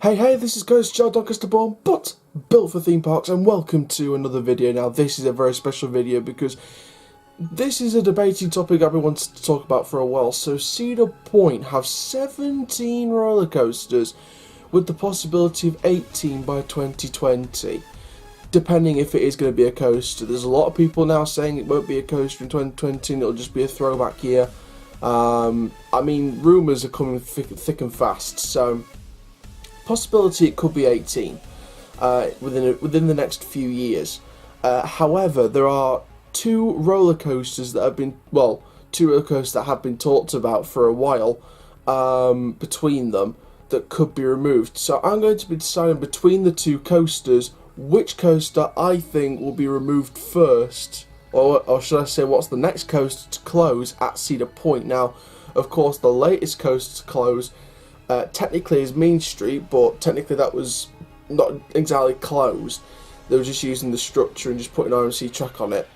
Hey, this is Ghost Joe Doncaster Born, but built for theme parks, and welcome to another video. Now, this is a very special video because this is a debating topic I've been wanting to talk about for a while. So, Cedar Point have 17 roller coasters with the possibility of 18 by 2020, depending if it is going to be a coaster. There's a lot of people now saying it won't be a coaster in 2020 and it'll just be a throwback year. I mean, rumours are coming thick and fast, so possibility it could be 18 within the next few years. However, there are two roller coasters that have been talked about for a while between them that could be removed. So I'm going to be deciding between the two coasters which coaster I think will be removed first, or should I say what's the next coaster to close at Cedar Point. Now, of course, the latest coaster to close technically is Main Street, but technically that was not exactly closed. They were just using the structure and just putting an RMC track on it.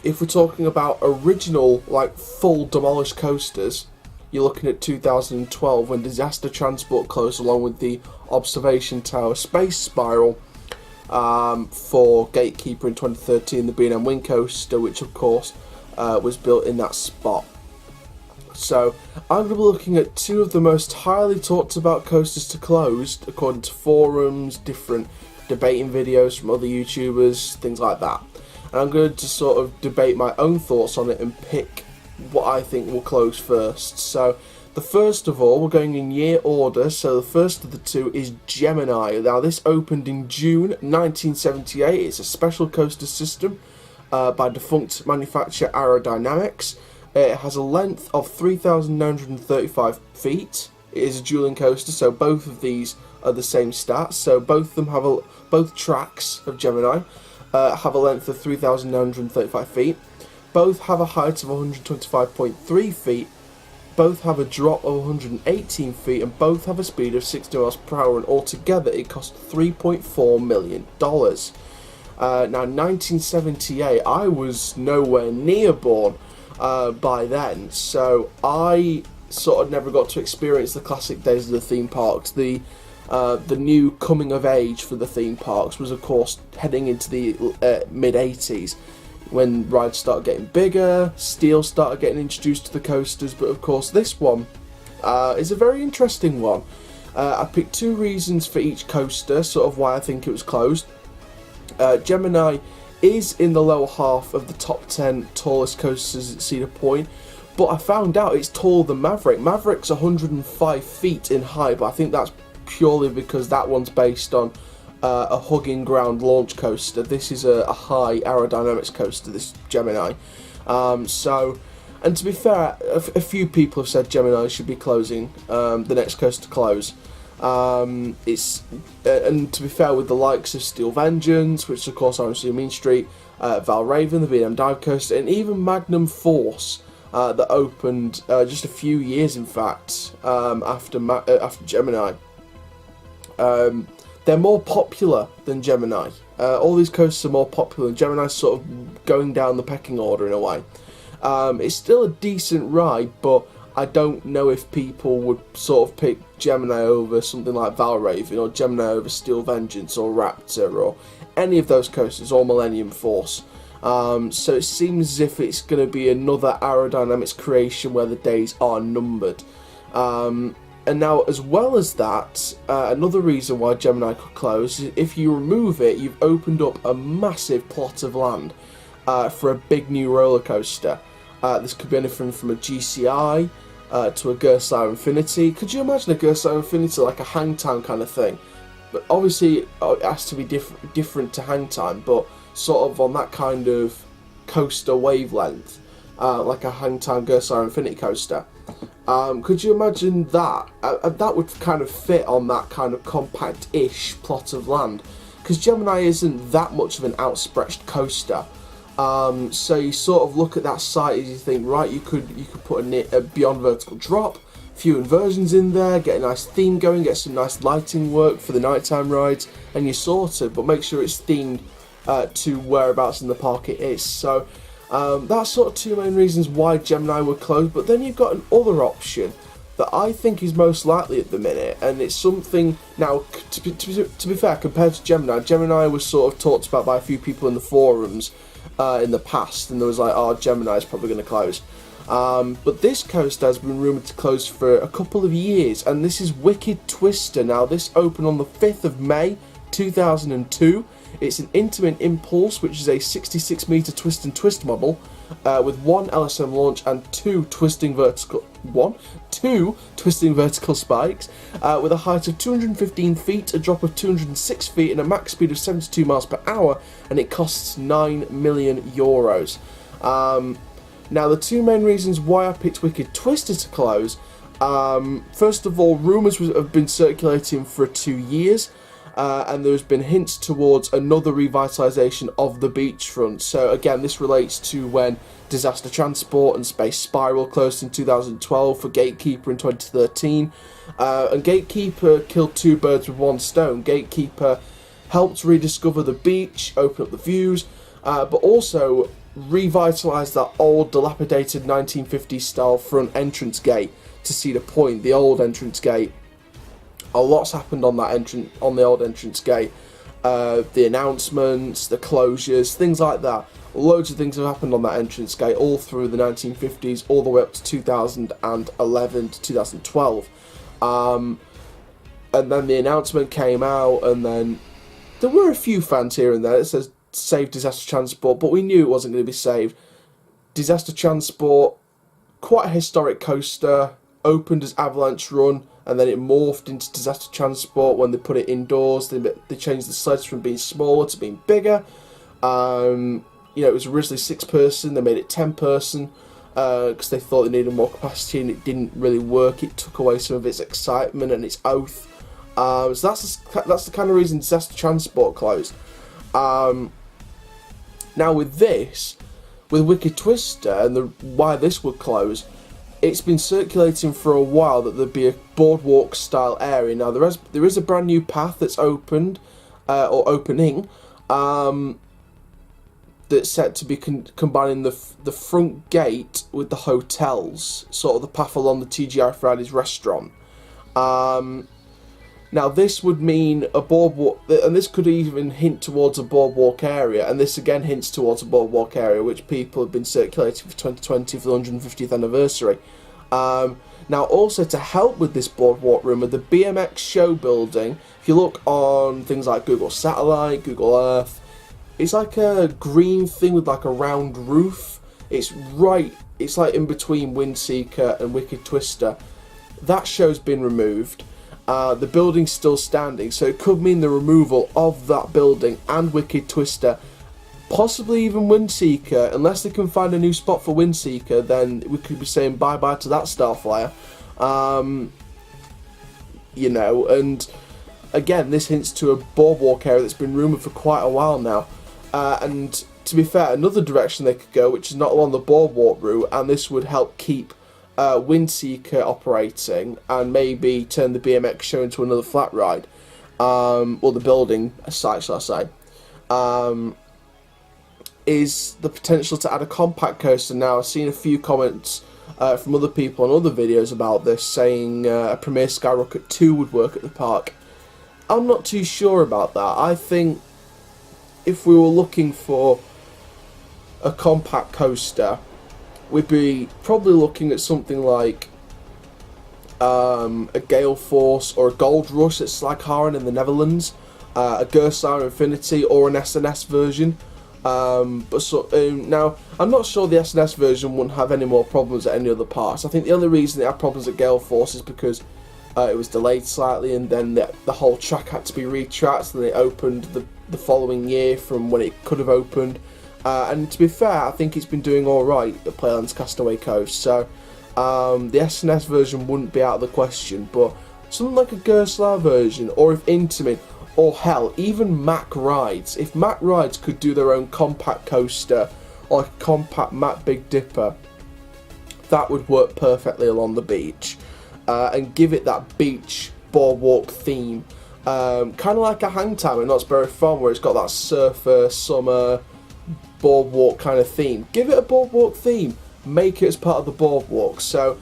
If we're talking about original, like full demolished coasters, you're looking at 2012 when Disaster Transport closed, along with the Observation Tower Space Spiral. For Gatekeeper in 2013, the B&M Wing Coaster, which of course was built in that spot. So I'm going to be looking at two of the most highly talked about coasters to close, according to forums, different debating videos from other YouTubers, things like that. And I'm going to sort of debate my own thoughts on it and pick what I think will close first. So the first of all, we're going in year order. So the first of the two is Gemini. Now, this opened in June 1978. It's a special coaster system by defunct manufacturer Aerodynamics. It has a length of 3,935 feet. It is a dueling coaster, so both of these are the same stats. So both of them both tracks of Gemini have a length of 3,935 feet. Both have a height of 125.3 feet. Both have a drop of 118 feet, and both have a speed of 60 miles per hour. And altogether, it cost $3.4 million. Now, 1978, I was nowhere near born by then, so I sort of never got to experience the classic days of the theme parks. The new coming of age for the theme parks was, of course, heading into the mid-80s, when rides started getting bigger, steel started getting introduced to the coasters. But of course, this one is a very interesting one. I picked two reasons for each coaster, sort of why I think it was closed. Gemini is in the lower half of the top 10 tallest coasters at Cedar Point, but I found out it's taller than Maverick. Maverick's 105 feet in height, but I think that's purely because that one's based on a hugging ground launch coaster. This is a high aerodynamics coaster, this Gemini. And to be fair, a few people have said Gemini should be closing, the next coaster to close. And to be fair, with the likes of Steel Vengeance, which of course are on Main Street, Valraven, the B&M Dive Coaster, and even Magnum Force, that opened just a few years, in fact, after Gemini. They're more popular than Gemini. All these coasters are more popular, and Gemini's sort of going down the pecking order in a way. It's still a decent ride, but I don't know if people would sort of pick Gemini over something like Valraven, or Gemini over Steel Vengeance, or Raptor, or any of those coasters, or Millennium Force. So it seems as if it's going to be another aerodynamics creation where the days are numbered. And now, as well as that, another reason why Gemini could close is if you remove it, you've opened up a massive plot of land for a big new roller coaster. This could be anything from a GCI to a Gerstlauer Infinity. Could you imagine a Gerstlauer Infinity like a Hangtime kind of thing? But obviously, it has to be different to Hangtime, but sort of on that kind of coaster wavelength, like a Hangtime Gerstlauer Infinity coaster. Could you imagine that? That would kind of fit on that kind of compact-ish plot of land, because Gemini isn't that much of an outstretched coaster. So you sort of look at that site and you think, right, you could put a beyond vertical drop, a few inversions in there, get a nice theme going, get some nice lighting work for the nighttime rides, and you're sorted. But make sure it's themed to whereabouts in the park it is. So that's sort of two main reasons why Gemini would close. But then you've got another option that I think is most likely at the minute, and it's something now. To be fair, compared to Gemini was sort of talked about by a few people in the forums in the past, and there was like, oh, Gemini is probably going to close. But this coaster has been rumoured to close for a couple of years, and this is Wicked Twister. Now, this opened on the 5th of May 2002. It's an Intamin Impulse, which is a 66-metre twist and twist model with one LSM launch and two twisting vertical spikes with a height of 215 feet, a drop of 206 feet, and a max speed of 72 miles per hour, and it costs €9 million. Now, the two main reasons why I picked Wicked Twister to close, first of all, rumours have been circulating for 2 years, and there's been hints towards another revitalisation of the beachfront. So again, this relates to when Disaster Transport and Space Spiral closed in 2012 for Gatekeeper in 2013. And Gatekeeper killed two birds with one stone. Gatekeeper helped rediscover the beach, open up the views, but also revitalise that old dilapidated 1950s style front entrance gate to Cedar Point, the old entrance gate. A lot's happened on the old entrance gate. The announcements, the closures, things like that. Loads of things have happened on that entrance gate all through the 1950s, all the way up to 2011 to 2012. And then the announcement came out, and then there were a few fans here and there. It says save Disaster Transport, but we knew it wasn't going to be saved. Disaster Transport, quite a historic coaster, opened as Avalanche Run, and then it morphed into Disaster Transport when they put it indoors. They changed the sleds from being smaller to being bigger. You know, it was originally 6-person, they made it 10-person because they thought they needed more capacity, and it didn't really work. It took away some of its excitement and its oath. So that's the kind of reason Disaster Transport closed. Now with Wicked Twister and why this would close, it's been circulating for a while that there'd be a boardwalk style area. Now there is a brand new path that's opened or opening that's set to be combining the front gate with the hotels, sort of the path along the TGI Fridays restaurant. Now this would mean a boardwalk, and this could even hint towards a boardwalk area, and this again hints towards a boardwalk area, which people have been circulating for 2020 for the 150th anniversary. Now also to help with this boardwalk rumour, the BMX show building, if you look on things like Google Satellite, Google Earth, it's like a green thing with like a round roof. It's like in between Windseeker and Wicked Twister. That show's been removed. The building's still standing, so it could mean the removal of that building and Wicked Twister, possibly even Windseeker. Unless they can find a new spot for Windseeker, then we could be saying bye-bye to that Starflyer. You know, and again, this hints to a boardwalk area that's been rumoured for quite a while now. And to be fair, another direction they could go, which is not along the boardwalk route, and this would help keep Windseeker operating and maybe turn the BMX show into another flat ride, or the building site, shall I say, is the potential to add a compact coaster. Now, I've seen a few comments from other people on other videos about this, saying a Premier Skyrocket 2 would work at the park. I'm not too sure about that. I think if we were looking for a compact coaster, we'd be probably looking at something like a Gale Force or a Gold Rush at Slagharen in the Netherlands, a Gerstlauer Infinity, or an SNS version. Now, I'm not sure the SNS version wouldn't have any more problems at any other parts. I think the only reason they had problems at Gale Force is because it was delayed slightly, and then the whole track had to be retracked, and it opened the following year from when it could have opened. And to be fair, I think it's been doing alright at Playland's Castaway Coast, so the SNS version wouldn't be out of the question, but something like a Gerstlauer version, or if Intamin, or hell, even Mack Rides. If Mack Rides could do their own compact coaster, or a compact Mack Big Dipper, that would work perfectly along the beach, and give it that beach boardwalk theme. Kind of like a Hangtime in Knott's Berry Farm, where it's got that surfer, summer, boardwalk kind of theme. Give it a boardwalk theme, make it as part of the boardwalk. So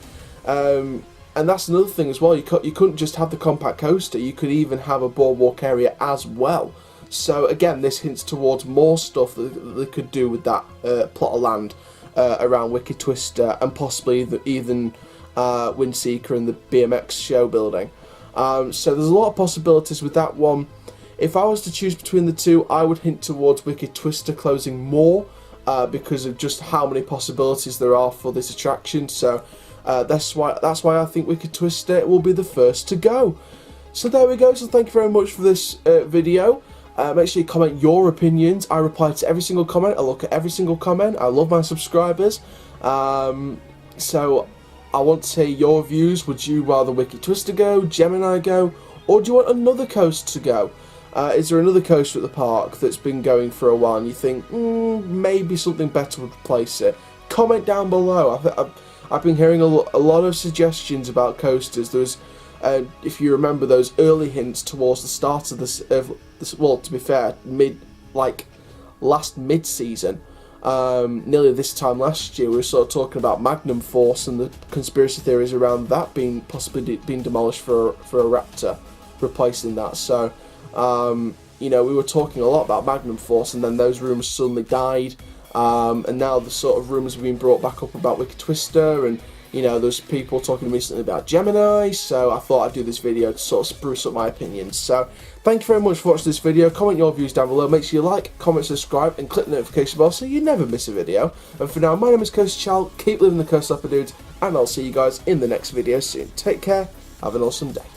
And that's another thing as well. You couldn't just have the compact coaster. You could even have a boardwalk area as well. So again, this hints towards more stuff that they could do with that plot of land around Wicked Twister, and possibly even Windseeker and the BMX show building. So there's a lot of possibilities with that one. If I was to choose between the two, I would hint towards Wicked Twister closing more because of just how many possibilities there are for this attraction. So that's why I think Wicked Twister will be the first to go. So there we go. So thank you very much for this video. Make sure you comment your opinions. I reply to every single comment. I look at every single comment. I love my subscribers. So I want to hear your views. Would you rather Wicked Twister go, Gemini go, or do you want another coaster to go? Is there another coaster at the park that's been going for a while and you think maybe something better would replace it? Comment down below. I've been hearing a lot of suggestions about coasters. There was, if you remember, those early hints towards the start of this. Well, to be fair, last mid-season, nearly this time last year, we were sort of talking about Magnum Force and the conspiracy theories around that possibly being demolished for a Raptor, replacing that. So, you know, we were talking a lot about Magnum Force, and then those rumours suddenly died. And now the sort of rumours have been brought back up about Wicked Twister, and you know, there's people talking recently about Gemini, so I thought I'd do this video to sort of spruce up my opinions. So, thank you very much for watching this video. Comment your views down below. Make sure you like, comment, subscribe, and click the notification bell so you never miss a video. And for now, my name is Coaster Chal. Keep living the coast life, dudes, and I'll see you guys in the next video soon. Take care. Have an awesome day.